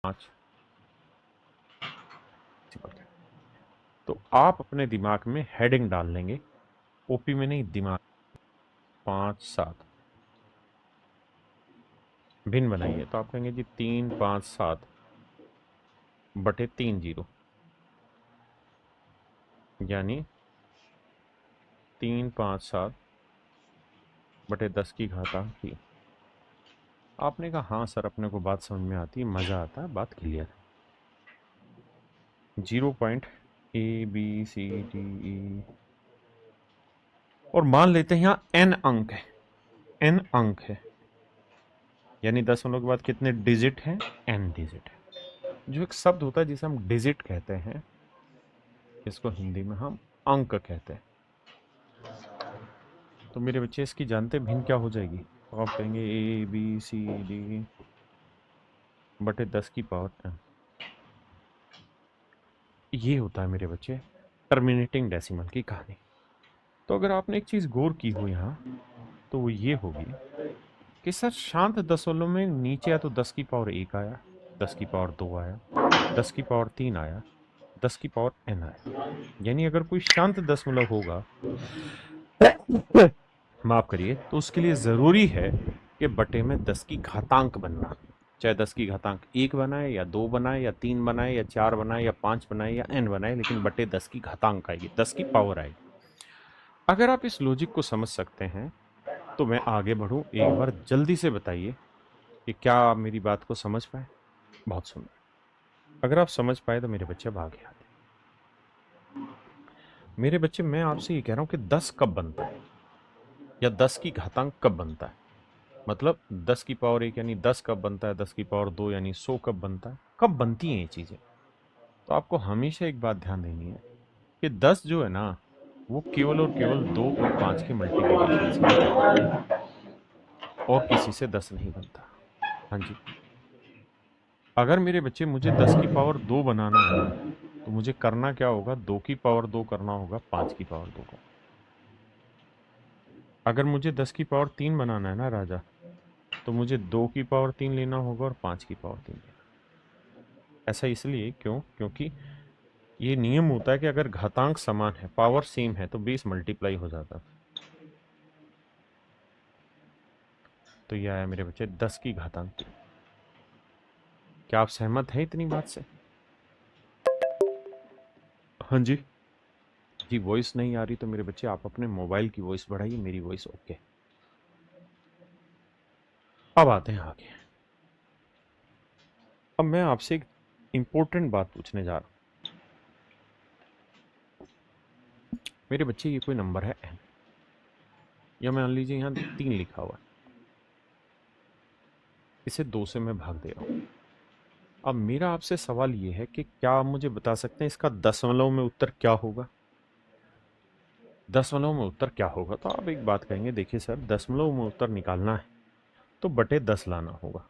5। तो आप अपने दिमाग में हेडिंग डाल लेंगे, ओपी में नहीं, दिमाग। 5 7 भिन्न बनाइए तो आप कहेंगे जी 3 5 7 बटे 3 जीरो, यानी 3 5 7 बटे 10 की घातांक 3। आपने कहा हाँ सर, अपने को बात समझ में आती है, मज़ा आता है, बात क्लियर है। 0 पॉइंट ABCDE, और मान लेते हैं यहाँ n अंक है, n अंक है, यानी दशमलव के बाद कितने डिजिट हैं? n डिजिट है। जो एक शब्द होता है जिसे हम डिजिट कहते हैं, इसको हिंदी में हम अंक कहते हैं। तो मेरे बच्चे इसकी जानते भिन्न क्या हो जाएगी? तो आप कहेंगे ABCD बटे 10 की पावर n। ये होता है मेरे बच्चे टर्मिनेटिंग डेसिमल की कहानी। तो अगर आपने एक चीज़ गौर की हो यहाँ, तो वो ये होगी कि सर शांत दशमलव में नीचे या तो 10 की पावर 1 आया, 10 की पावर 2 आया, 10 की पावर 3 आया, 10 की पावर n आया। यानी अगर कोई शांत दशमलव होगा, माफ करिए, तो उसके लिए ज़रूरी है कि बटे में 10 की घातांक बनना। चाहे 10 की घातांक 1 बनाए या 2 बनाए या 3 बनाए या 4 बनाए या 5 बनाए या n बनाए, लेकिन बटे 10 की घातांक आएगी, 10 की पावर आएगी। अगर आप इस लॉजिक को समझ सकते हैं तो मैं आगे बढ़ूं, एक बार जल्दी से बताइए कि क्या आप मेरी बात को समझ पाए? बहुत सुंदर। अगर आप समझ पाए तो मेरे बच्चे अब आगे आते। मेरे बच्चे, मैं आपसे ये कह रहा हूं कि 10 कब बनता है या 10 की घातांक कब बनता है? मतलब 10 की पावर 1 यानी 10 कब बनता है, 10 की पावर 2 यानी 100 कब बनता है, कब बनती हैं ये चीज़ें? तो आपको हमेशा एक बात ध्यान देनी है कि 10 जो है ना, वो केवल और केवल 2 और 5 के मल्टीप्लिकेशन से ही बनता है, और किसी से 10 नहीं बनता। हाँ जी, अगर मेरे बच्चे मुझे 10 की पावर 2 बनाना है ना, तो मुझे करना क्या होगा? 2 की पावर 2 करना होगा 5 की पावर 2 को। अगर मुझे 10 की पावर 3 बनाना है ना राजा, तो मुझे 2 की पावर 3 लेना होगा और 5 की पावर 3 लेना। ऐसा इसलिए क्योंकि ये नियम होता है कि अगर घातांक समान है, पावर सेम है, तो बेस मल्टीप्लाई हो जाता है। तो ये आया मेरे बच्चे 10 की घातांक 3। क्या आप सहमत हैं इतनी बात से? हाँ जी। जी, वॉइस नहीं आ रही तो मेरे बच्चे आप अपने मोबाइल की वॉइस बढ़ाइए, मेरी वॉइस ओके। अब आते हैं आगे। अब मैं आपसे एक इंपॉर्टेंट बात पूछने जा रहा हूं। मेरे बच्चे, ये कोई नंबर है n, या मान लीजिए यहाँ 3 लिखा हुआ है, इसे 2 से मैं भाग दे रहा हूँ। अब मेरा आपसे सवाल ये है कि क्या आप मुझे बता सकते हैं इसका दशमलव में उत्तर क्या होगा? दशमलव में उत्तर क्या होगा? तो आप एक बात कहेंगे, देखिए सर, दशमलव में उत्तर निकालना है तो बटे 10 लाना होगा।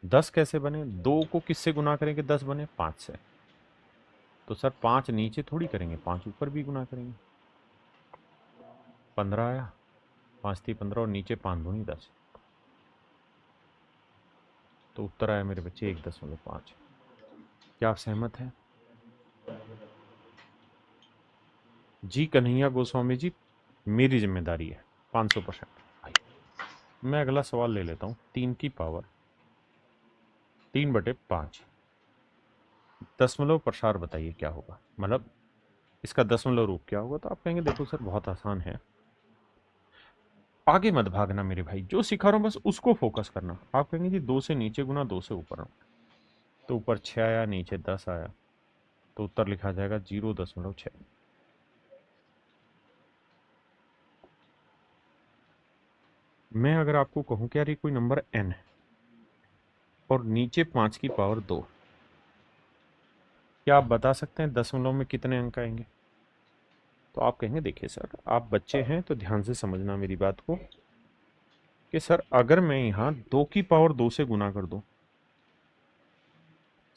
10 कैसे बने? 2 को किससे गुना करेंगे 10 बने? 5 से। तो सर 5 नीचे थोड़ी करेंगे, 5 ऊपर भी गुना करेंगे। 15 आया, 5 थी 15 और नीचे 5 दूनी 10, तो उत्तर आया मेरे बच्चे 1.5। क्या आप सहमत हैं? जी कन्हैया गोस्वामी जी, मेरी जिम्मेदारी है 500%। मैं अगला सवाल ले लेता हूँ। 3 की पावर 3/5, दशमलव प्रसार बताइए क्या होगा, मतलब इसका दशमलव रूप क्या होगा? तो आप कहेंगे देखो सर बहुत आसान है, आगे मत भागना मेरे भाई, जो सिखा रहा हूँ बस उसको फोकस करना। आप कहेंगे जी 2 से नीचे गुना 2 से ऊपर, तो ऊपर 6 आया, नीचे 10 आया, तो उत्तर लिखा जाएगा 0.6। मैं अगर आपको कहूं कि यार ये कोई नंबर n है और नीचे 5 की पावर 2, क्या आप बता सकते हैं दशमलव में कितने अंक आएंगे? तो आप कहेंगे देखिए सर, आप बच्चे हैं तो ध्यान से समझना मेरी बात को, कि सर अगर मैं यहाँ 2 की पावर 2 से गुना कर दूं,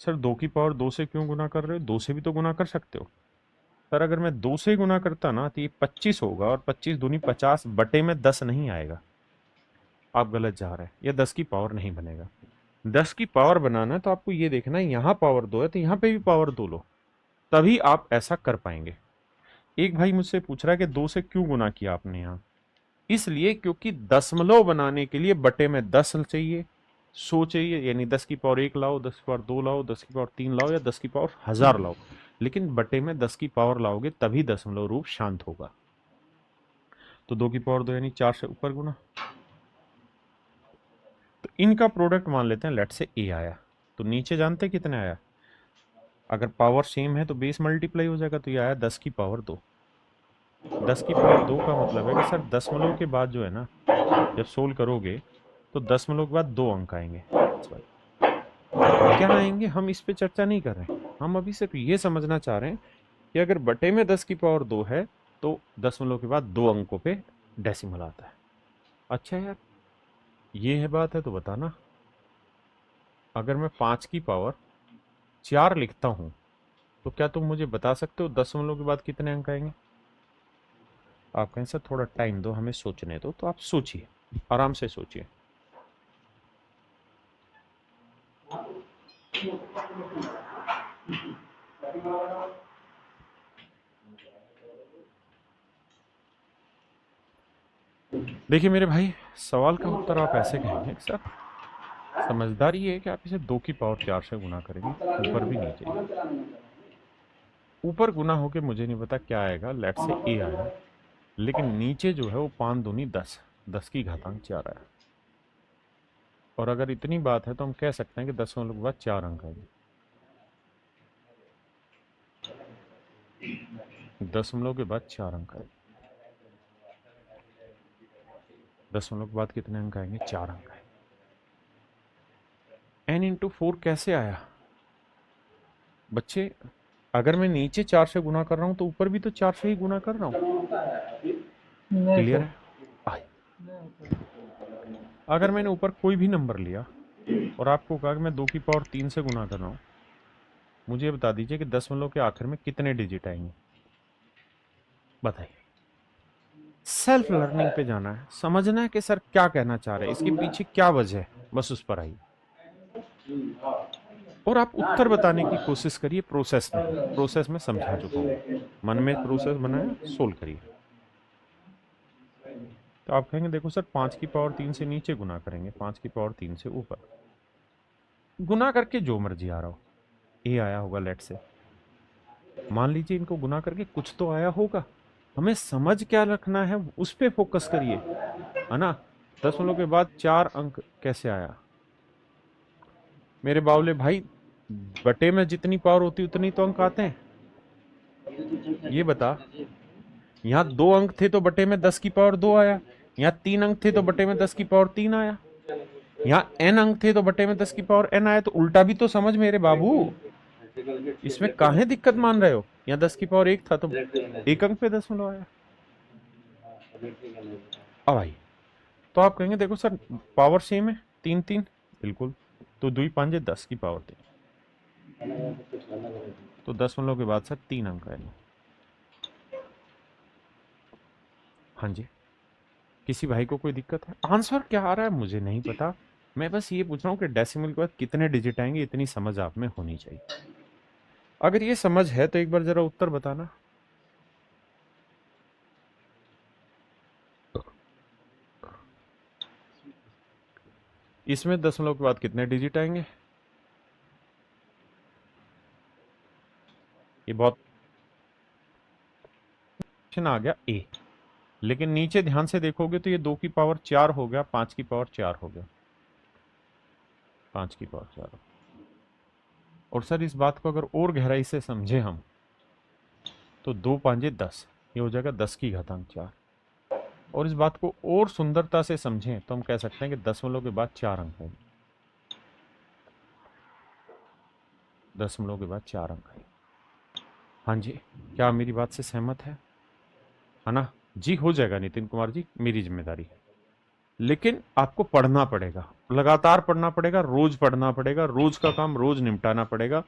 सर 2 की पावर 2 से क्यों गुना कर रहे हो? 2 से भी तो गुना कर सकते हो। सर अगर मैं 2 से गुना करता ना तो ये 25 होगा, और 25 दूनी 50 बटे में 10 नहीं आएगा। आप गलत जा रहे हैं, ये 10 की पावर नहीं बनेगा। 10 की पावर बनाना है तो आपको ये देखना है, यहाँ पावर 2 है तो यहाँ पे भी पावर 2 लो, तभी आप ऐसा कर पाएंगे। एक भाई मुझसे पूछ रहा है कि 2 से क्यों गुना किया आपने यहाँ? इसलिए क्योंकि दशमलव बनाने के लिए बटे में 10 चाहिए, 100 चाहिए, यानी 10 की पावर 1 लाओ, 10 की पावर 2 लाओ, 10 की पावर 3 लाओ या 10 की पावर 1000 लाओ, लेकिन बटे में 10 की पावर लाओगे तभी दशमलव रूप शांत होगा। तो 2 की पावर 2 यानी 4 से ऊपर गुना। तो इनका प्रोडक्ट मान लेते हैं, लेट से ए आया, तो नीचे जानते हैं कितने आया? अगर पावर सेम है तो बेस मल्टीप्लाई हो जाएगा, तो ये आया 10 की पावर 2। 10 की पावर 2 का मतलब है कि सर दशमलव के बाद जो है ना, जब सोल्व करोगे तो दशमलव के बाद 2 अंक आएंगे। क्या आएंगे हम इस पे चर्चा नहीं कर रहे हैं, हम अभी सिर्फ ये समझना चाह रहे हैं कि अगर बटे में 10 की पावर 2 है तो दशमलव के बाद 2 अंकों पे डेसिमल आता है। अच्छा यार, ये है बात है तो बताना, अगर मैं 5 की पावर 4 लिखता हूं तो क्या तुम मुझे बता सकते हो दशमलव के बाद कितने अंक आएंगे? आप कहें सर थोड़ा टाइम दो, हमें सोचने दो, तो आप सोचिए, आराम से सोचिए। देखिए मेरे भाई, सवाल का उत्तर आप ऐसे कहेंगे सर, समझदारी ये है कि आप इसे 2 की पावर 4 से गुना करेंगे, ऊपर भी नहीं चाहिए। ऊपर गुना होके मुझे नहीं पता क्या आएगा, लेट से ए आया, लेकिन नीचे जो है वो 5 दूनी 10, 10 की घातांक 4 आया। और अगर इतनी बात है तो हम कह सकते हैं कि दशमलव के बाद 4 अंक आएंगे। दशमलव के बाद 4 अंक आएंगे, दशमलव के बाद कितने अंक आएंगे? 4 अंक आएंगे। n इंटू 4 कैसे आया बच्चे? अगर मैं नीचे 4 से गुना कर रहा हूं तो ऊपर भी तो 4 से ही गुना कर रहा हूं। क्लियर है? आए। अगर मैंने ऊपर कोई भी नंबर लिया और आपको कहा कि मैं 2 की पावर 3 से गुना कर रहा हूं, मुझे बता दीजिए कि दशमलव के आखिर में कितने डिजिट आएंगे? बताइए। सेल्फ लर्निंग पे जाना है, समझना है कि सर क्या कहना चाह रहे हैं, इसके पीछे क्या वजह है, बस उस पर आइए और आप उत्तर बताने की कोशिश करिए, प्रोसेस नहीं। प्रोसेस में समझा चुका हूं, मन में प्रोसेस बनाया, सोल्व करिए। तो आप कहेंगे देखो सर 5 की पावर 3 से नीचे गुना करेंगे, 5 की पावर 3 से ऊपर गुना करके जो मर्जी आ रहा हो, ए आया होगा लेट से, मान लीजिए इनको गुना करके कुछ तो आया होगा, हमें समझ क्या रखना है उस पे फोकस करिए, है ना? दशमलव के बाद 4 अंक कैसे आया मेरे बावले भाई? बटे में जितनी पावर होती उतनी तो अंक आते हैं। ये बता, यहाँ 2 अंक थे तो बटे में 10 की पावर 2 आया, यहाँ 3 अंक थे तो बटे में 10 की पावर 3 आया, यहाँ n अंक थे तो बटे में 10 की पावर n आया, तो उल्टा भी तो समझ मेरे बाबू, इसमें काहे दिक्कत मान रहे हो? यहाँ 10 की पावर 1 था तो 1 अंक पे दशमलव आया। अब आई, तो आप कहेंगे देखो सर पावर सेम है, 3 3, बिल्कुल, तो 2 5 10 की पावर 3, तो दशमलव के बाद सर 3 अंक आएंगे। हाँ जी, किसी भाई को कोई दिक्कत है? आंसर क्या आ रहा है मुझे नहीं पता, मैं बस ये पूछ रहा हूँ कि डेसिमल के बाद कितने डिजिट आएंगे, इतनी समझ आप में होनी चाहिए। अगर ये समझ है तो एक बार जरा उत्तर बताना। इसमें दशमलव के बाद कितने डिजिट आएंगे? ये बहुत आ गया ए, लेकिन नीचे ध्यान से देखोगे तो ये 2 की पावर 4 हो गया, 5 की पावर 4 हो गया, 5 की पावर 4। और सर इस बात को अगर और गहराई से समझे हम तो 2 5 10, ये हो जाएगा 10 की घातांक 4। और इस बात को और सुंदरता से समझें तो हम कह सकते हैं कि दशमलव के बाद 4 अंक है, दशमलव के बाद 4 अंक है। हाँ जी, क्या मेरी बात से सहमत है ना? जी हो जाएगा नितिन कुमार जी, मेरी जिम्मेदारी है, लेकिन आपको पढ़ना पड़ेगा, लगातार पढ़ना पड़ेगा, रोज पढ़ना पड़ेगा, रोज का काम रोज निपटाना पड़ेगा।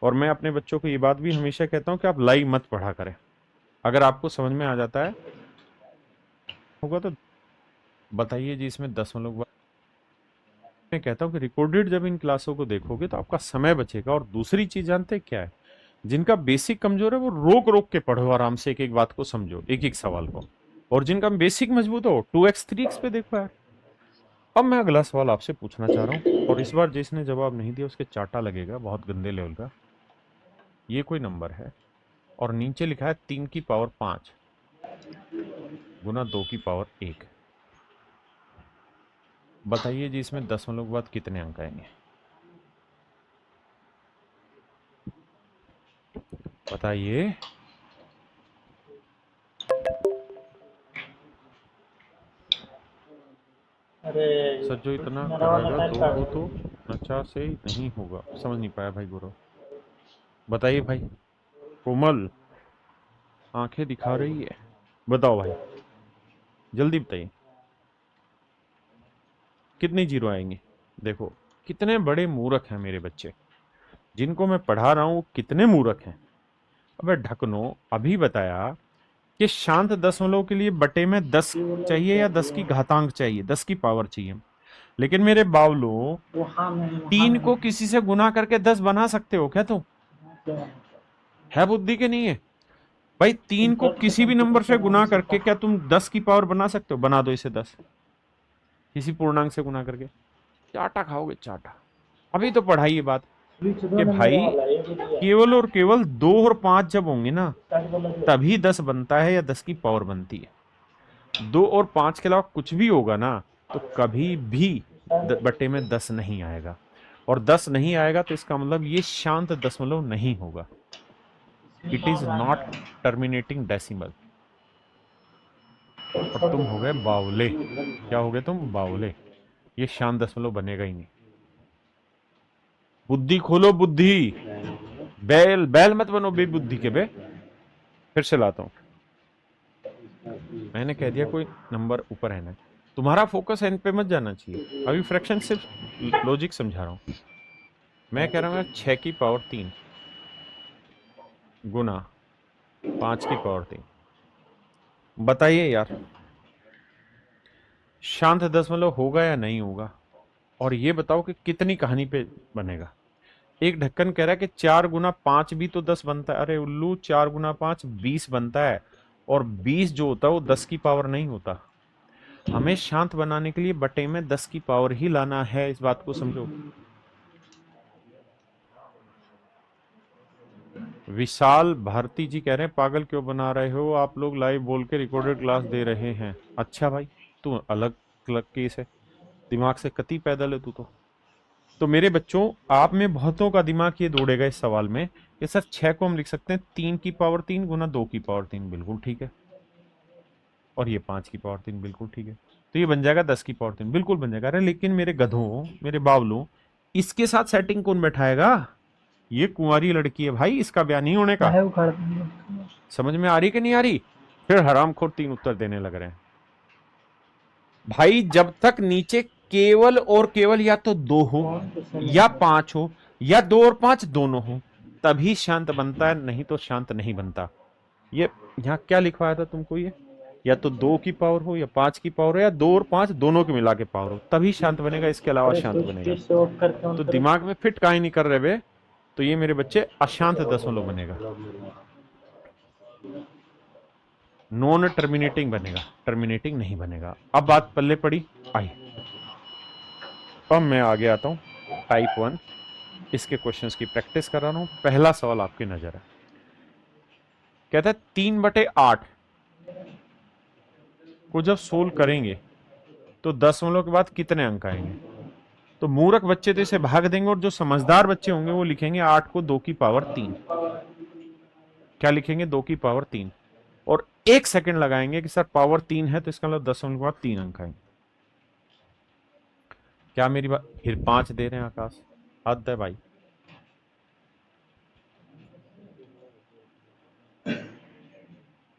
और मैं अपने बच्चों को ये बात भी हमेशा कहता हूं कि आप लाइव मत पढ़ा करें, अगर आपको समझ में आ जाता है होगा तो बताइए जी, इसमें दशमलव मैं कहता हूँ कि रिकॉर्डेड जब इन क्लासों को देखोगे तो आपका समय बचेगा। और दूसरी चीज जानते हैं क्या है, जिनका बेसिक कमजोर है वो रोक रोक के पढ़ो, आराम से एक एक बात को समझो, एक एक सवाल को। और जिनका बेसिक मजबूत हो 2x 3x पे देखो यार। अब मैं अगला सवाल आपसे पूछना चाह रहा हूँ, और इस बार जिसने जवाब नहीं दिया उसके चाटा लगेगा, बहुत गंदे लेवल का। ये कोई नंबर है और नीचे लिखा है 3 की पावर 5 गुना 2 की पावर 1। बताइए जी इसमें दशमलव के बाद कितने अंक आएंगे? बताइए। अरे सर जो इतना मेरा वाला करेगा टाइप दो का को तो नचा से नहीं होगा। समझ नहीं पाया भाई गुरु। बताइए भाई। कोमल आंखें दिखा रही है, बताओ भाई, जल्दी बताइए कितने जीरो आएंगे। देखो कितने बड़े मूर्ख हैं मेरे बच्चे, जिनको मैं पढ़ा रहा हूँ कितने मूर्ख हैं। अबे ढकनो, अभी बताया कि शांत दशमलव के लिए बटे में 10 चाहिए या 10 की घातांक चाहिए, 10 की पावर चाहिए। लेकिन मेरे बावलों, वहाँ में वहाँ 3 में को किसी से गुना करके 10 बना सकते हो क्या तुम? है बुद्धि के नहीं है? भाई 3 को इंटर किसी भी कंप्यूटर नंबर से गुना साइंस का करके क्या तुम 10 की पावर बना सकते हो? बना दो इसे 10 किसी पूर्णांक से गुना करके। चाटा खाओगे चाटा। अभी तो पढ़ाई ये बात स्विच दो कि ना मेरे भाई वाला ये भी दिया केवल और केवल 2 और 5 जब होंगे ना, साइड वाला जो तभी 10 बनता है या 10 की पावर बनती है। 2 और 5 के अलावा कुछ भी होगा ना, तो कभी भी बटे में 10 नहीं आएगा। और 10 नहीं आएगा तो इसका मतलब ये शांत दशमलव नहीं होगा। It is not terminating decimal. और तुम हो गए बावले। क्या हो गए तुम? बावले। ये शांत दशमलव बनेगा ही नहीं। बुद्धि खोलो बुद्धि। बैल बैल मत बनो बेबुद्धि के बे। फिर से लाता हूं। मैंने कह दिया कोई नंबर ऊपर है ना, तुम्हारा फोकस एन पे मत जाना चाहिए। अभी फ्रैक्शन सिर्फ लॉजिक समझा रहा हूं। मैं कह रहा हूं 6 की पावर 3 गुना 5 की पावर 3। बताइए यार शांत दशमलव होगा या नहीं होगा? और ये बताओ कि कितनी कहानी पे बनेगा। एक ढक्कन कह रहा है कि 4 गुना 5 भी तो 10 बनता है। अरे उल्लू, 4 गुना 5 20 बनता है। और 20 जो होता है वो 10 की पावर नहीं होता। हमें शांत बनाने के लिए बटे में 10 की पावर ही लाना है, इस बात को समझो। विशाल भारती जी कह रहे हैं पागल क्यों बना रहे हो आप लोग, लाइव बोल के रिकॉर्डेड क्लास दे रहे हैं। अच्छा भाई, तू अलग अलग केस है, दिमाग से कति पैदल है तू तो मेरे बच्चों आप में बहुतों का दिमाग ये दौड़ेगा इस सवाल में कि सर 6 को हम लिख सकते हैं 3 की पावर 3 गुना 2 की पावर 3। बिल्कुल ठीक है। और ये 5 की पावर 3 बिल्कुल ठीक है। तो ये बन जाएगा 10 की पावर 3, बिल्कुल बन जाएगा। अरे लेकिन मेरे गधों, मेरे बावलों, इसके साथ सेटिंग कौन बैठाएगा? ये कुंवारी लड़की है भाई, इसका ब्याह नहीं होने का। चाहे उखाड़ देंगे। समझ में आ रही कि नहीं आ रही? फिर हरामखोर 3 उत्तर देने लग रहे हैं। भाई जब तक नीचे केवल और केवल या तो 2 हो कौन तो या समझ 5 हो, या 2 और 5 दोनों हो, तभी शांत बनता है, नहीं तो शांत नहीं बनता। ये यहाँ क्या लिखवाया था तुमको? ये या तो 2 की पावर हो या 5 की पावर हो या 2 और 5 दोनों के मिला के पावर हो, तभी शांत बनेगा, इसके अलावा अरे शांत स्विच बनेगा। फिर से ऑफ करके ऑन तो करो। दिमाग में फिट काहे नहीं कर रहे बे? तो ये मेरे बच्चे अशांत दशमलव बनेगा, नॉन टर्मिनेटिंग बनेगा, टर्मिनेटिंग नहीं बनेगा। अब बात पल्ले पड़ी। आई, अब मैं आगे आता हूं टाइप 1। इसके क्वेश्चंस की प्रैक्टिस कर रहा हूं। पहला सवाल आपकी नजर है, कहता है 3/8 को जब सोल्व करेंगे तो दशमलव के बाद कितने अंक आएंगे? तो मूर्ख बच्चे तो इसे भाग देंगे, और जो समझदार बच्चे होंगे वो लिखेंगे 8 को 2 की पावर 3। क्या लिखेंगे? 2 की पावर 3। और 1 सेकंड लगाएंगे कि सर पावर 3 है तो इसका मतलब दशमलव के बाद 3 अंक आएंगे। क्या मेरी बात? फिर 5 दे रहे हैं आकाश, हद है भाई।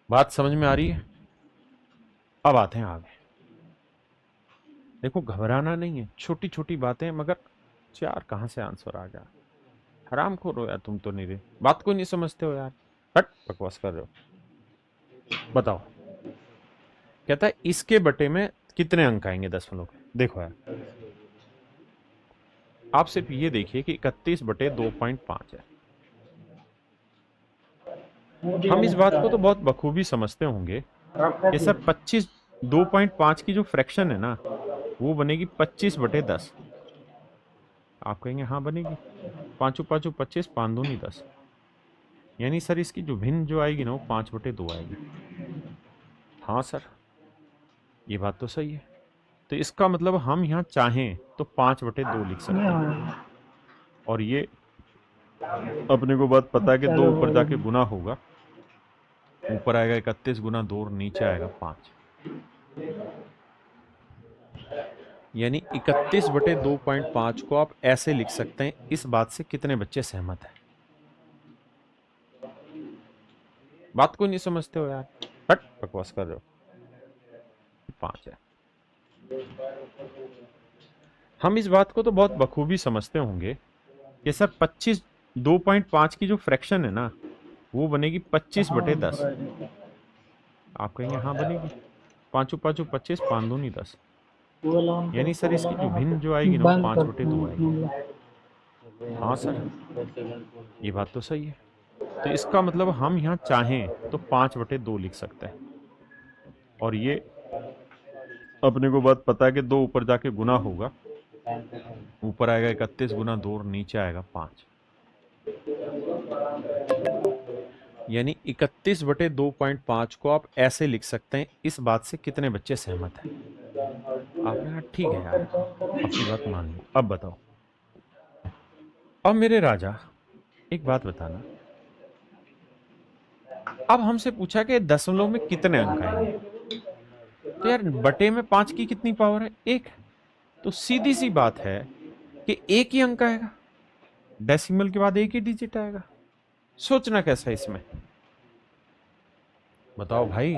बात समझ में आ रही है? अब आते हैं आगे। देखो घबराना नहीं है, छोटी छोटी बातें, मगर यार कहां से आंसर आ गया। हराम खोर हो यार तुम तो, नहीं रे बात को नहीं समझते हो यार। हट, बकवास कर रहे हो। बताओ, कहता है इसके बटे में कितने अंक आएंगे दशमलव के। देखो यार, आप सिर्फ ये देखिए कि 31/2.5 है। हम इस बात को तो बहुत बखूबी समझते होंगे कि सर 2.5 की जो फ्रैक्शन है ना, वो बनेगी 25/10। आप कहेंगे हाँ बनेगी, पाँचों पाँचों 25, 5 दूनी 10, यानी सर इसकी जो भिन्न जो आएगी ना वो 5/2 आएगी। हाँ सर, ये बात तो सही है। तो इसका मतलब हम यहाँ चाहें तो 5/2 लिख सकते हैं। और ये अपने को बात पता है कि दो चलो ऊपर जाके गुना होगा, ऊपर आएगा 31 गुना 2 और नीचे आएगा 5, यानी 31/2.5 को आप ऐसे लिख सकते हैं। इस बात से कितने बच्चे सहमत हैं? बात को नहीं समझते हो यार, हट बकवास कर रहे हो। 5 है। हम इस बात को तो बहुत बखूबी समझते होंगे कि सर 2.5 की जो फ्रैक्शन है ना, वो बनेगी 25/10। आप कहेंगे हाँ बनेगी, पाँचों पाँचों 25, 5 दूनी 10, यानी सर इसकी जो भिन्न जो आएगी ना वो बंद करते 5/2 आएगी। हैं। हाँ सर, ये बात तो सही है। तो इसका मतलब हम यहाँ चाहें तो 5/2 लिख सकते हैं। और ये अपने को बात पता है कि 2 ऊपर जाके गुना होगा, ऊपर आएगा 31 गुना 2 और नीचे आएगा 5, यानी 31/2.5 को आप ऐसे लिख सकते हैं। इस बात से कितने बच्चे सहमत हैं? आपने कहा ठीक है यार, आपकी बात मान ली। अब बताओ, अब मेरे राजा एक बात बताना, अब हमसे पूछा कि दशमलव में कितने अंक आएंगे। तो यार बटे में 5 की कितनी पावर है? 1। तो सीधी सी बात है कि एक ही अंक आएगा, डेसिमल के बाद एक ही डिजिट आएगा। सोचना कैसा है इसमें, बताओ भाई।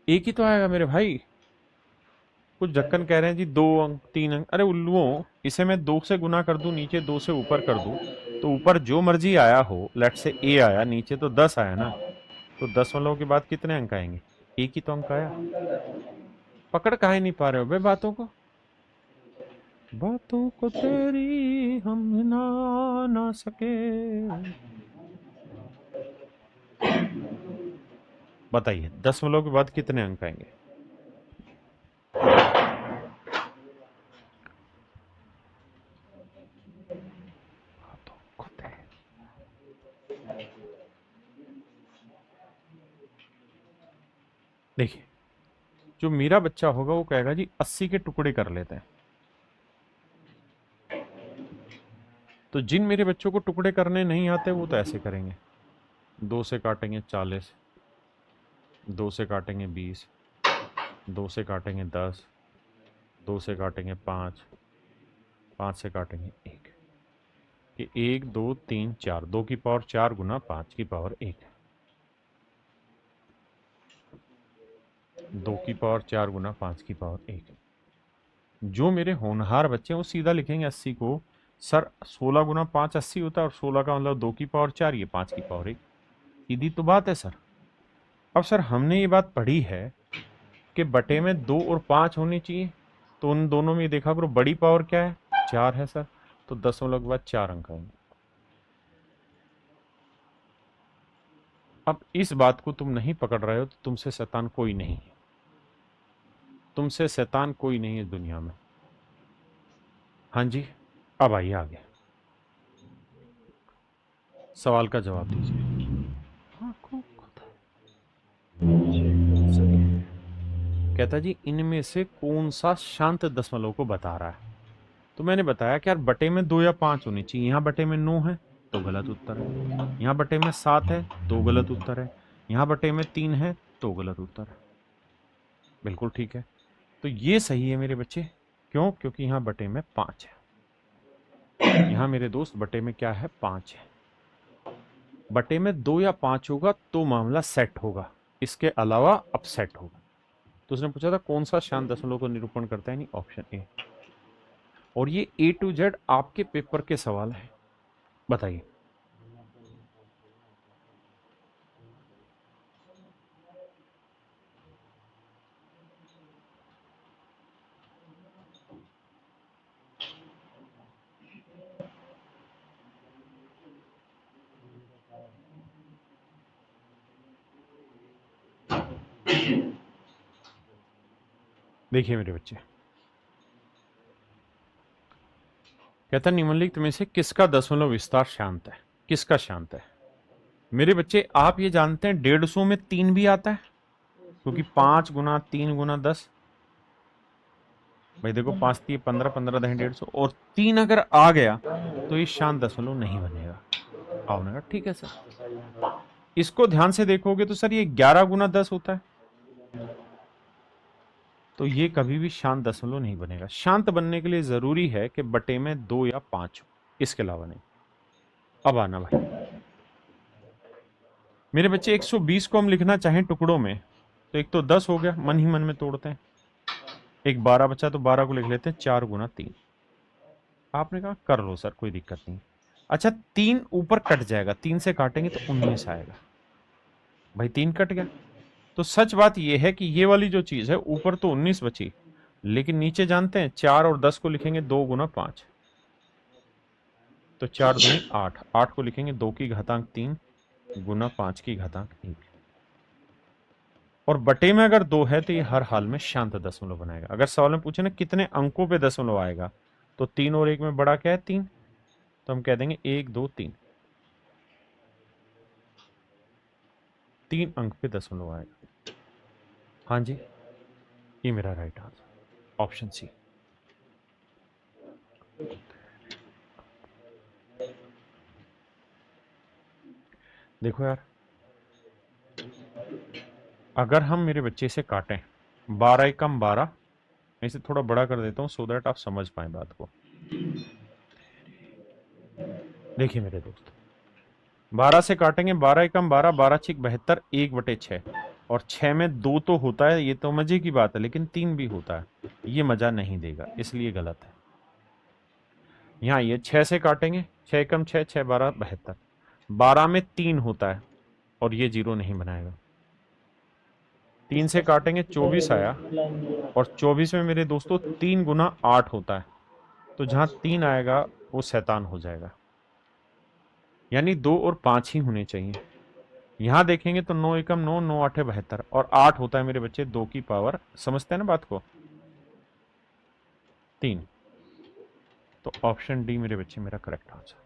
एक ही तो आएगा मेरे भाई। कुछ ढक्कन कह रहे हैं जी 2 अंक 3 अंक, अरे उल्लुओं, इसे मैं 2 से गुना कर दूं, नीचे 2 से ऊपर कर दूं, तो ऊपर जो मर्जी आया हो, लेट से ए आया, नीचे तो 10 आया ना, तो दशमलव के बाद कितने अंक आएंगे? एक ही तो अंक आया। पकड़ काहे नहीं पा रहे हो बे बातों को? बातों को तेरी हम ना ना सके। बताइए दशमलव के बाद कितने अंक आएंगे? बातों को तेरी। देखिए, जो मेरा बच्चा होगा वो कहेगा जी 80 के टुकड़े कर लेते हैं। तो जिन मेरे बच्चों को टुकड़े करने नहीं आते वो तो ऐसे करेंगे, 2 से काटेंगे 40, 2 से काटेंगे 20, 2 से काटेंगे 10, 2 से काटेंगे 5, 5 से काटेंगे 1, कि 1 2 3 4, 2 की पावर 4 गुना 5 की पावर 1, 2 की पावर 4 गुना 5 की पावर 1। जो मेरे होनहार बच्चे हैं वो सीधा लिखेंगे 80 को, सर 16 गुना 5 80 होता है, और 16 का मतलब 2 की पावर 4, ये 5 की पावर 1। सीधी तो बात है सर। अब सर हमने ये बात पढ़ी है कि बटे में 2 और 5 होनी चाहिए, तो उन दोनों में देखा करो बड़ी पावर क्या है, 4 है सर, तो दशमलव के बाद 4 अंक आएंगे। अब इस बात को तुम नहीं पकड़ रहे हो तो तुमसे शैतान कोई नहीं है, तुमसे शैतान कोई नहीं है दुनिया में। हाँ जी, अब आइए आगे, सवाल का जवाब दीजिए। आंखों को सही है। कहता जी इनमें से कौन सा शांत दशमलव को बता रहा है? तो मैंने बताया कि यार बटे में 2 या 5 होनी चाहिए, यहाँ बटे में 9 है तो गलत उत्तर है, यहाँ बटे में 7 है तो गलत उत्तर है, यहाँ बटे में 3 है तो गलत उत्तर है। बिल्कुल ठीक है, तो ये सही है मेरे बच्चे। क्यों? क्योंकि यहाँ बटे में 5 है, यहाँ मेरे दोस्त बटे में क्या है, 5 है। बटे में 2 या 5 होगा तो मामला सेट होगा, इसके अलावा अपसेट होगा। तो उसने पूछा था कौन सा शांत दशमलव को निरूपण करता है, नहीं ऑप्शन ए। और ये ए टू जेड आपके पेपर के सवाल है, बताइए। देखिए मेरे बच्चे, कहता है निम्नलिखित में से किसका दशमलव विस्तार शांत है, किसका शांत है। मेरे बच्चे आप ये जानते हैं 150 में 3 भी आता है, क्योंकि 5 गुना 3 गुना 10, भाई देखो 5 3 15, 15 10 150, और 3 अगर आ गया तो ये शांत दशमलव नहीं बनेगा। आपने कहा ठीक है सर। इसको ध्यान से देखोगे तो सर ये 11 गुना 10 होता है, तो ये कभी भी शांत दशमलव नहीं बनेगा। शांत बनने के लिए जरूरी है कि बटे में 2 या 5 हो, इसके अलावा नहीं। अब आना भाई मेरे बच्चे, 120 को हम लिखना चाहें टुकड़ों में तो एक तो 10 हो गया, मन ही मन में तोड़ते हैं। एक 12 बचा तो 12 को लिख लेते हैं 4 गुना 3। आपने कहा कर लो सर, कोई दिक्कत नहीं। अच्छा 3 ऊपर कट जाएगा, 3 से काटेंगे तो 19 आएगा। भाई 3 कट गया, तो सच बात यह है कि ये वाली जो चीज है ऊपर तो 19 बची, लेकिन नीचे जानते हैं 4 और 10 को लिखेंगे 2 गुना 5, तो 4 दूनी 8, 8 को लिखेंगे 2 की घातांक 3 गुना 5 की घातांक 1, और बटे में अगर 2 है तो ये हर हाल में शांत दशमलव बनाएगा। अगर सवाल में पूछे ना कितने अंकों पे दशमलव आएगा, तो 3 और 1 में बड़ा क्या है 3, तो हम कह देंगे 1 2 3, 3 अंक पे दशमलव आएगा। हाँ जी, ये मेरा राइट आंसर, ऑप्शन सी। देखो यार, अगर हम मेरे बच्चे से काटें 12 एकम 12, मैं इसे थोड़ा बड़ा कर देता हूं सो दैट आप समझ पाए बात को। देखिए मेरे दोस्त, 12 से काटेंगे 12 एकम 12, 12 छिक 72, 1/6, और 6 में 2 तो होता है, ये तो मजे की बात है, लेकिन 3 भी होता है, ये मजा नहीं देगा, इसलिए गलत है। यहाँ ये 6 से काटेंगे, 6 एकम 6, 6 12 72, 12 में 3 होता है और ये 0 नहीं बनाएगा। 3 से काटेंगे 24 आया, और 24 में मेरे दोस्तों 3 गुना 8 होता है, तो जहां 3 आएगा वो शैतान हो जाएगा, यानी 2 और 5 ही होने चाहिए। यहां देखेंगे तो 9 एकम 9, 9 8 72, और 8 होता है मेरे बच्चे 2 की पावर, समझते हैं ना बात को, 3। तो ऑप्शन डी मेरे बच्चे मेरा करेक्ट आंसर।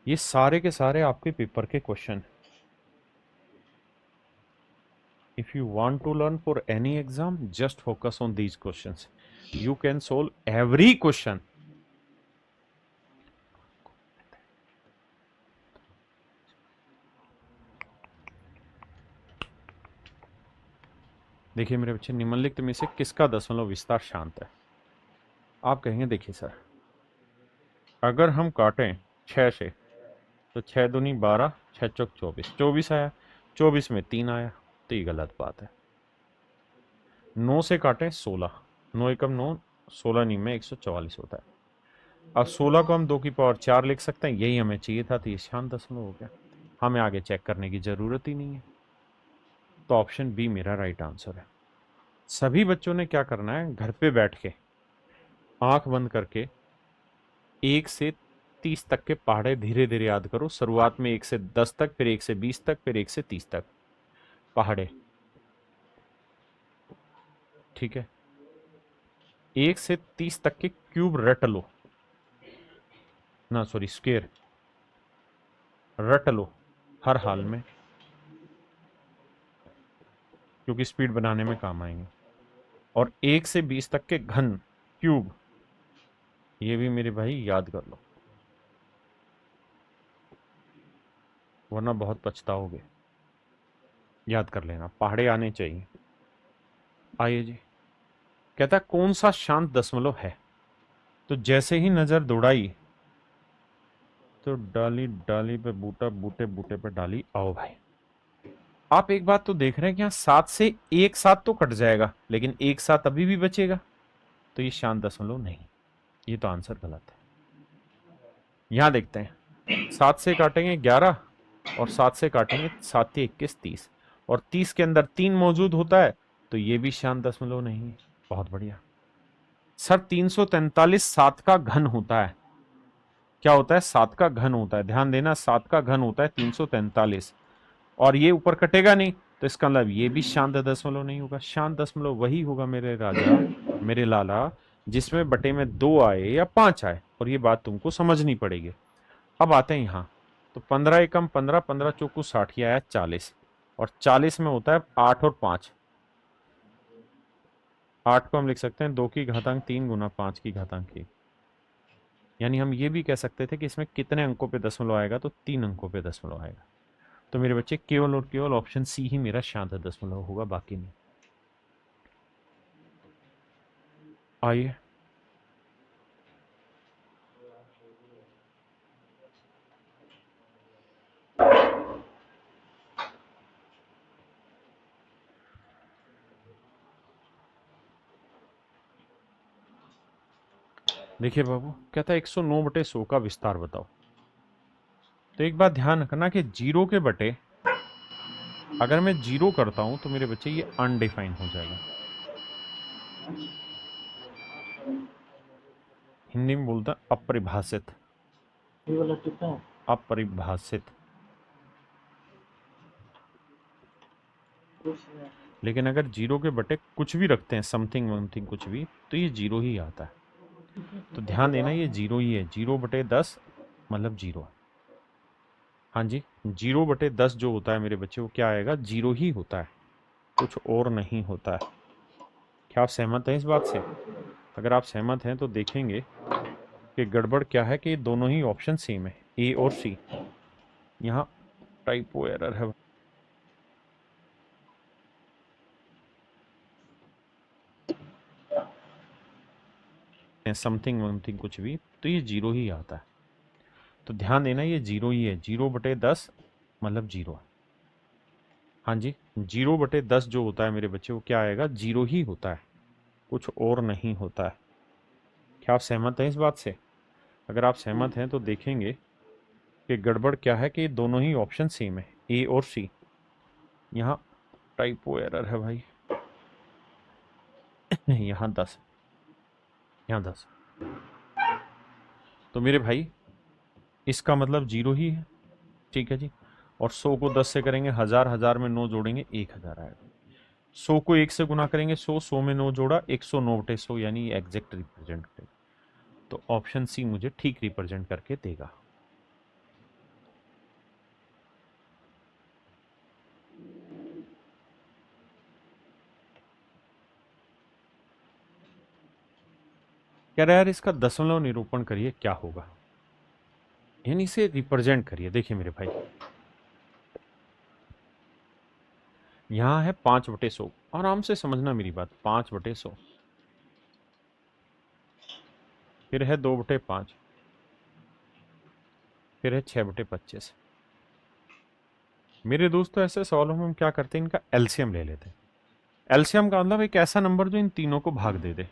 ये सारे के सारे आपके पेपर के question. If you want to learn for any exam, just focus on these questions. You can solve every question. देखिए मेरे बच्चे, निम्नलिखित में से किसका दशमलव विस्तार शांत है। आप कहेंगे देखिए सर, अगर हम काटें 6 से तो 6 दूनी 12, 6 चौक 24, 24 आया, 24 में 3 आया, तो ये गलत बात है। 9 से काटें 16, 9 एकम 9, 16 नहीं में 144 होता है। अब 16 को हम 2 की पावर 4 लिख सकते हैं, यही हमें चाहिए था, तो ये शांत दशमलव हो गया, हमें आगे चेक करने की जरूरत ही नहीं है। तो ऑप्शन बी मेरा राइट आंसर है। सभी बच्चों ने क्या करना है, घर पे बैठ के आंख बंद करके 1 से 30 तक के पहाड़े धीरे धीरे याद करो। शुरुआत में 1 से 10 तक, फिर 1 से 20 तक, फिर 1 से 30 तक पहाड़े, ठीक है। 1 से 30 तक के क्यूब रट लो, ना सॉरी स्क्वायर रट लो हर हाल में, क्योंकि स्पीड बनाने में काम आएंगे। और 1 से 20 तक के घन क्यूब, ये भी मेरे भाई याद कर लो, वरना बहुत पछताओगे। याद कर लेना, पहाड़े आने चाहिए। आइए जी, कहता है कौन सा शांत दशमलव है, तो जैसे ही नजर दौड़ाई तो डाली डाली पे बूटा, बूटे बूटे पे डाली, आओ भाई। आप एक बात तो देख रहे हैं कि यहाँ 7 से 1 7 तो कट जाएगा, लेकिन 1 7 अभी भी बचेगा, तो ये शांत दशमलव नहीं, ये तो आंसर गलत है। यहां देखते हैं, 7 से काटेंगे 11, और 7 से काटेंगे 7 21 30, और 30 के अंदर 3 मौजूद होता है, तो ये भी शांत दशमलव नहीं है। बहुत बढ़िया सर, 343 7 का घन होता है, क्या होता है, 7 का घन होता है। ध्यान देना, 7 का घन होता है 343, और ये ऊपर कटेगा नहीं, तो इसका मतलब ये भी शांत दशमलव नहीं होगा। शांत दशमलव वही होगा मेरे राजा, मेरे लाला, जिसमें बटे में 2 आए या 5 आए, और ये बात तुमको समझनी पड़ेगी। अब आते हैं यहाँ, तो 15 एकम 15, 15 चौकू 60, ये आया 40, और 40 में होता है 8 और 5। 8 को हम लिख सकते हैं 2 की घातांक 3 गुना 5 की घातांक 1। यानी हम ये भी कह सकते थे कि इसमें कितने अंकों पे दशमलव आएगा, तो 3 अंकों पे दशमलव आएगा। तो मेरे बच्चे केवल और केवल ऑप्शन सी ही मेरा शांत दशमलव होगा, बाकी नहीं। आइए, देखिए बाबू, कहता है 109 बटे 100 का विस्तार बताओ। तो एक बात ध्यान रखना कि जीरो के बटे अगर मैं जीरो करता हूं तो मेरे बच्चे ये अनडिफाइन हो जाएगा। हिंदी में बोलता है अपरिभाषित। ये वाला कितना है? अपरिभाषित। कुछ नहीं। लेकिन अगर जीरो के बटे कुछ भी रखते हैं, समथिंग वमथिंग कुछ भी, तो ये जीरो ही आता है। तो ध्यान देना, ये जीरो ही है। 0/10 मतलब जीरो। हाँ जी, 0/10 जो होता है मेरे बच्चे, वो क्या आएगा, जीरो ही होता है, कुछ और नहीं होता है। क्या आप सहमत हैं इस बात से? अगर आप सहमत हैं तो देखेंगे कि गड़बड़ क्या है, कि दोनों ही ऑप्शन सेम है, ए और सी। यहाँ टाइपो एरर है। समथिंग वमथिंग कुछ भी, तो ये जीरो ही आता है। तो ध्यान देना, ये जीरो ही है। 0/10 मतलब जीरो। हाँ जी, 0/10 जो होता है मेरे बच्चे, वो क्या आएगा, जीरो ही होता है, कुछ और नहीं होता है। क्या आप सहमत हैं इस बात से? अगर आप सहमत हैं तो देखेंगे कि गड़बड़ क्या है, कि दोनों ही ऑप्शन सेम है, ए और सी। यहाँ टाइपो एरर है भाई। यहाँ 10, यहाँ 10। तो मेरे भाई इसका मतलब जीरो ही है, ठीक है जी। और 100 को 10 से करेंगे 1000, 1000 में 9 जोड़ेंगे 1000 आएगा। 100 को 1 से गुना करेंगे 100, 100 में 9 जोड़ा 109/100, यानी एग्जैक्ट रिप्रेजेंट करेगा। तो ऑप्शन सी मुझे ठीक रिप्रेजेंट करके देगा। कह रहा है यार इसका दशमलव निरूपण करिए, क्या होगा, यानी इसे रिप्रेजेंट करिए। देखिए मेरे भाई, यहाँ है 5/100, आराम से समझना मेरी बात। 5/100, फिर है 2/5, फिर है 6/25। मेरे दोस्तों, ऐसे सवालों में हम क्या करते हैं, इनका एलसीएम ले लेते हैं। एलसीएम का मतलब एक ऐसा नंबर जो इन तीनों को भाग दे दे।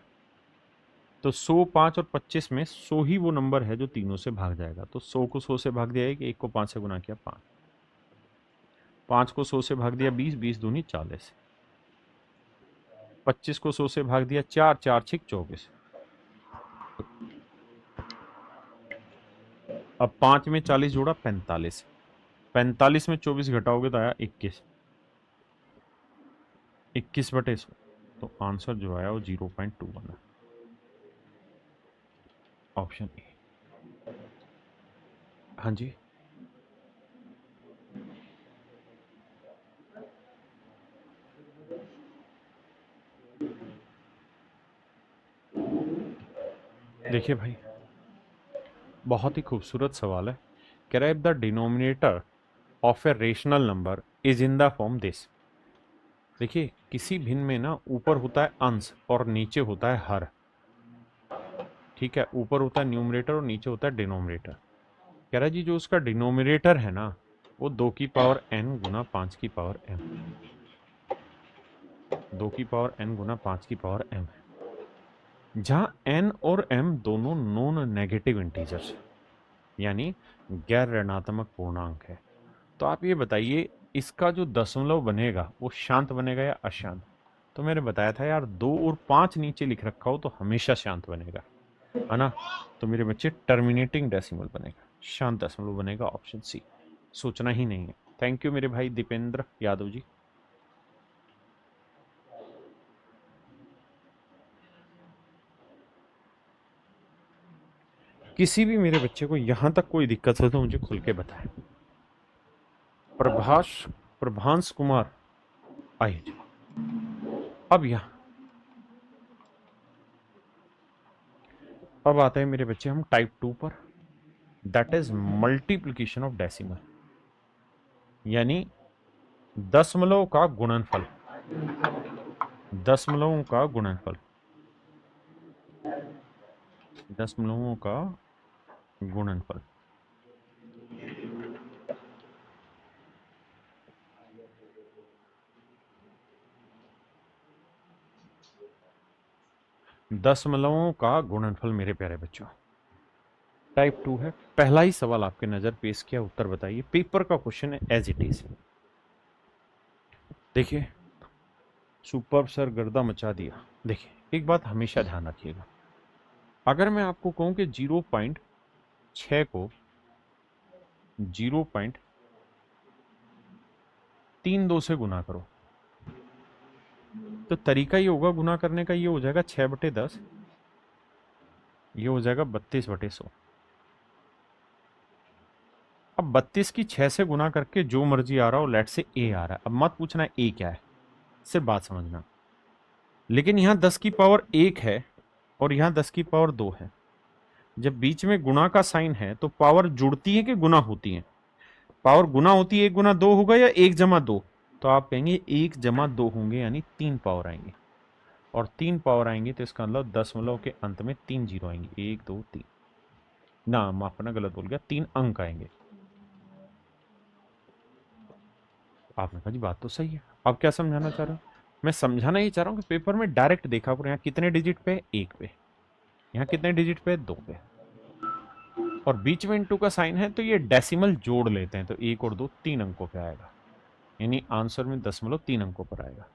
तो 100, 5 और 25 में 100 ही वो नंबर है जो तीनों से भाग जाएगा। तो 100 को 100 से भाग दिया 1, 1 को 5 से गुना किया 5, 5 को 100 से भाग दिया 20, 20 दूनी 40, 25 को 100 से भाग दिया 4, 4 6 24। अब 5 में 40 जोड़ा 45, 45 में 24 घटाओगे तो आया 21, 21/100। तो आंसर जो आया वो 0.2 बना, ऑप्शन ए। हाँ जी, देखिए भाई, बहुत ही खूबसूरत सवाल है। कह रहा है the denominator of a rational number is in the form this. देखिए, किसी भिन्न में ना ऊपर होता है अंश और नीचे होता है हर, ठीक है। ऊपर होता है न्यूमरेटर और नीचे होता है डिनोमिनेटर। कह रहा है जी, जो उसका डिनोमिनेटर है ना, वो 2 की पावर n गुना 5 की पावर m, 2 की पावर n गुना 5 की पावर m है, जहां n और m दोनों नॉन नेगेटिव इंटीजर्स, यानी गैर ऋणात्मक पूर्णांक है। तो आप ये बताइए, इसका जो दशमलव बनेगा वो शांत बनेगा या अशांत? तो मैंने बताया था यार, 2 और 5 नीचे लिख रखा हो तो हमेशा शांत बनेगा। है ना। तो मेरे बच्चे टर्मिनेटिंग डेसिमल बनेगा, शांत दशमलव बनेगा, ऑप्शन सी। सोचना ही नहीं है। थैंक यू मेरे भाई दीपेंद्र यादव जी। किसी भी मेरे बच्चे को यहां तक कोई दिक्कत हो तो मुझे खुल के बताएं। प्रभाष प्रभांश कुमार आइए। अब यहां अब आते हैं मेरे बच्चे हम टाइप 2 पर, that is multiplication of decimal, यानी दशमलव का गुणनफल। दशमलवों का गुणनफल, दशमलवों का गुणनफल। दशमलवों का गुणनफल मेरे प्यारे बच्चों, टाइप 2 है। पहला ही सवाल आपके नजर पेश किया, उत्तर बताइए। पेपर का क्वेश्चन है एज इट इज। देखिए, सुपर सर, गर्दा मचा दिया। देखिए, एक बात हमेशा ध्यान रखिएगा, अगर मैं आपको कहूं कि 0.6 को 0.32 से गुना करो, तो तरीका ये होगा गुना करने का, ये हो जाएगा 6/10, ये हो जाएगा 32/100। अब 32 की 6 से गुना करके जो मर्जी आ रहा हो, लेट से ए आ रहा है, अब मत पूछना ए क्या है, सिर्फ बात समझना। लेकिन यहां 10 की पावर 1 है और यहां 10 की पावर 2 है। जब बीच में गुणा का साइन है तो पावर जुड़ती है कि गुना होती है? पावर गुना होती है, 1 गुना 2 होगा या 1 जमा 2? तो आप कहेंगे 1 जमा 2 होंगे, यानी 3 पावर आएंगे। और 3 पावर आएंगे तो इसका मतलब दशमलव के अंत में 3 जीरो आएंगे, 1 2 3। ना, माफ करना, गलत बोल गया, 3 अंक आएंगे। आपने कहा जी बात तो सही है, अब क्या समझाना चाह रहे हो? मैं समझाना ही चाह रहा हूँ कि पेपर में डायरेक्ट देखा करो, यहाँ कितने डिजिट पे है, 1 पे। यहाँ कितने डिजिट पे है, 2 पे। और बीच में इंटू का साइन है तो ये डेसिमल जोड़ लेते हैं, तो 1 और 2 3 अंकों पे आएगा, यानी आंसर में दशमलव 3 अंकों पर आएगा।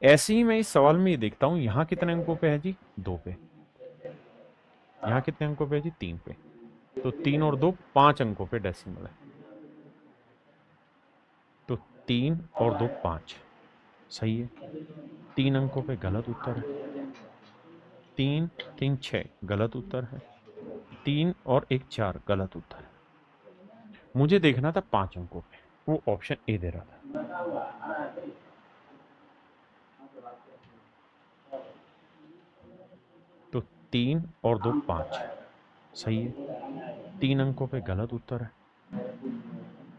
ऐसे ही मैं इस सवाल में ये देखता हूं, यहां कितने अंकों पे है जी, 2 पे। यहां कितने अंकों पे है जी, 3 पे। तो 3 और 2 5 अंकों पे डेसिमल है, तो 3 और 2 5 सही है। 3 अंकों पे गलत उत्तर है। 3 3 6 गलत उत्तर है। 3 और 1 4 गलत उत्तर है। मुझे देखना था 5 अंकों पे, वो ऑप्शन ए दे रहा था। तो 3 और 2 5 सही है। 3 अंकों पे गलत उत्तर है।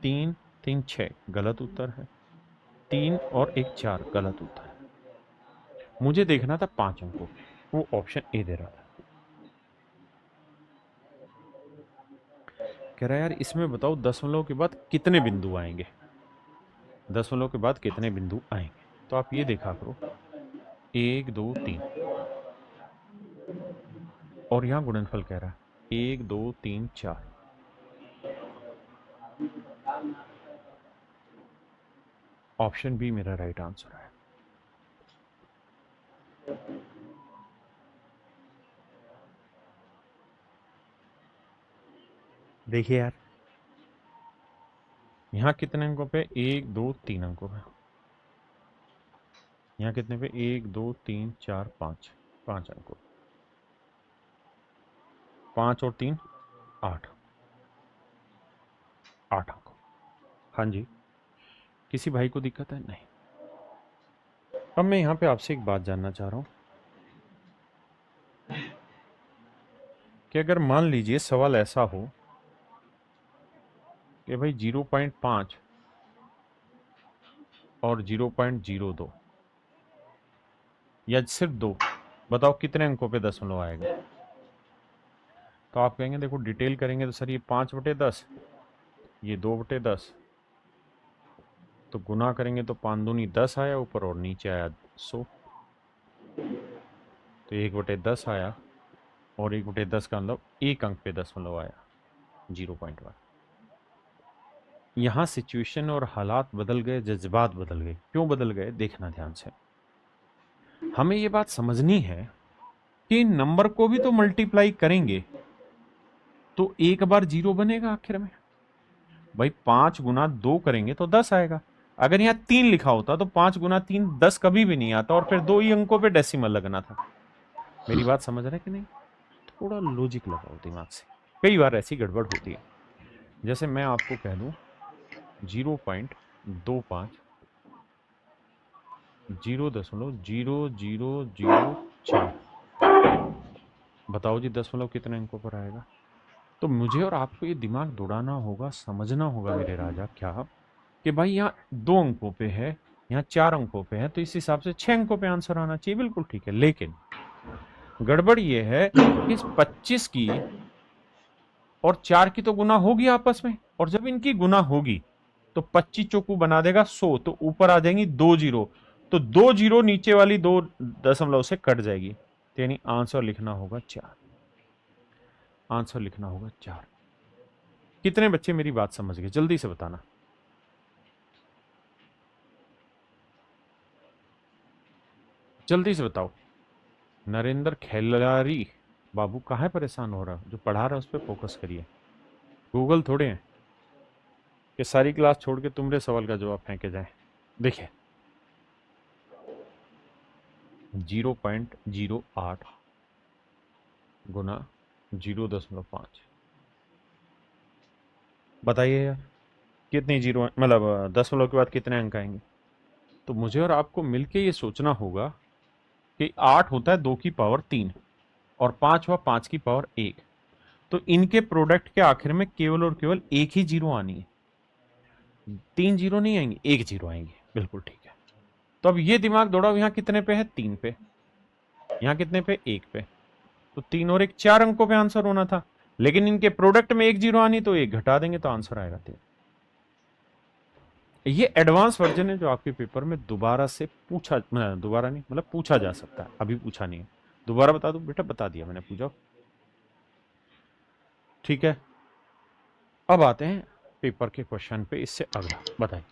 3 3 6 गलत उत्तर है। 3 और 1 4 गलत उत्तर है। मुझे देखना था 5 अंकों पे, वो ऑप्शन ए दे रहा था। कह रहा है यार इसमें बताओ दशमलव के बाद कितने बिंदु आएंगे, दशमलव के बाद कितने बिंदु आएंगे। तो आप ये देखा करो, 1 2 3, और यहां गुणनफल कह रहा है 1 2 3 4। ऑप्शन बी मेरा राइट आंसर है। देखिए यार, यहां कितने अंकों पे, 1 2 3 अंकों पे। यहाँ कितने पे, 1 2 3 4 5, 5 अंकों। 5 और 3 8, 8 अंकों। हाँ जी, किसी भाई को दिक्कत है? नहीं। अब मैं यहाँ पे आपसे एक बात जानना चाह रहा हूँ कि अगर मान लीजिए सवाल ऐसा हो कि भाई 0.5 और 0.02 या सिर्फ 2, बताओ कितने अंकों पे दशमलव आएगा। तो आप कहेंगे देखो डिटेल करेंगे तो सर ये 5/10, ये 2/10, तो गुना करेंगे तो 5 दूनी 10 आया ऊपर और नीचे आया 100, तो 1/10 आया, और 1/10 का मतलब 1 अंक पे दशमलव आया, 0.1। यहाँ सिचुएशन और हालात बदल गए, जज्बात बदल गए। क्यों बदल गए, देखना ध्यान से। हमें ये बात समझनी है कि नंबर को भी तो मल्टीप्लाई करेंगे तो एक बार 0 बनेगा आखिर में। भाई 5 गुना 2 करेंगे तो 10 आएगा। अगर यहाँ 3 लिखा होता तो 5 गुना 3 10 कभी भी नहीं आता, और फिर 2 ही अंकों पे डेसिमल लगना था। मेरी बात समझ रहे हैं कि नहीं? थोड़ा लॉजिक लगाओ दिमाग से। कई बार ऐसी गड़बड़ होती है। जैसे मैं आपको कह दूं 0.25 0.0004, बताओ जी दशमलव कितने अंकों पर आएगा? तो मुझे और आपको ये दिमाग दौड़ाना होगा, समझना होगा मेरे राजा क्या, कि भाई यहाँ 2 अंकों पे है, यहाँ 4 अंकों पे है, तो इस हिसाब से 6 अंकों पे आंसर आना चाहिए। बिल्कुल ठीक है, लेकिन गड़बड़ ये है कि इस 25 की और 4 की तो गुना होगी आपस में, और जब इनकी गुना होगी तो 25 चौकू बना देगा 100, तो ऊपर आ जाएंगी 2 जीरो, तो 2 जीरो नीचे वाली 2 दशमलव से कट जाएगी, तो यानी आंसर लिखना होगा 4। आंसर लिखना होगा 4। कितने बच्चे मेरी बात समझ गए? जल्दी से बताना। जल्दी से बताओ। नरेंद्र खिलाड़ी बाबू कहाँ है परेशान हो रहा? जो पढ़ा रहा है उस पर फोकस करिए। गूगल थोड़े हैं कि सारी क्लास छोड़ के तुम्हारे सवाल का जवाब फेंके जाए। देखिए 0.08 गुना 0.5, बताइए यार कितने जीरो, मतलब दशमलव के बाद कितने अंक आएंगे? तो मुझे और आपको मिलके ये सोचना होगा कि 8 होता है 2 की पावर 3, और 5 हुआ 5 की पावर 1, तो इनके प्रोडक्ट के आखिर में केवल और केवल एक ही जीरो आनी है। 3 जीरो नहीं आएंगे, 1 जीरो आएंगे। बिल्कुल ठीक है। तो अब ये दिमाग दौड़ाओ, यहाँ कितने पे है? 3 पे। यहाँ कितने पे? 1 पे। तो 3 और 1 4 अंकों पे आंसर होना था, लेकिन इनके प्रोडक्ट में 1 जीरो आनी, तो 1 घटा देंगे तो आंसर आएगा 3। ये एडवांस वर्जन है जो आपके पेपर में दोबारा से पूछा, दोबारा नहीं मतलब पूछा जा सकता है, अभी पूछा नहीं है। दोबारा बता दूं बेटा? बता दिया मैंने, पूछो। ठीक है, अब आते हैं पेपर के क्वेश्चन पे। इससे अगला बताइए।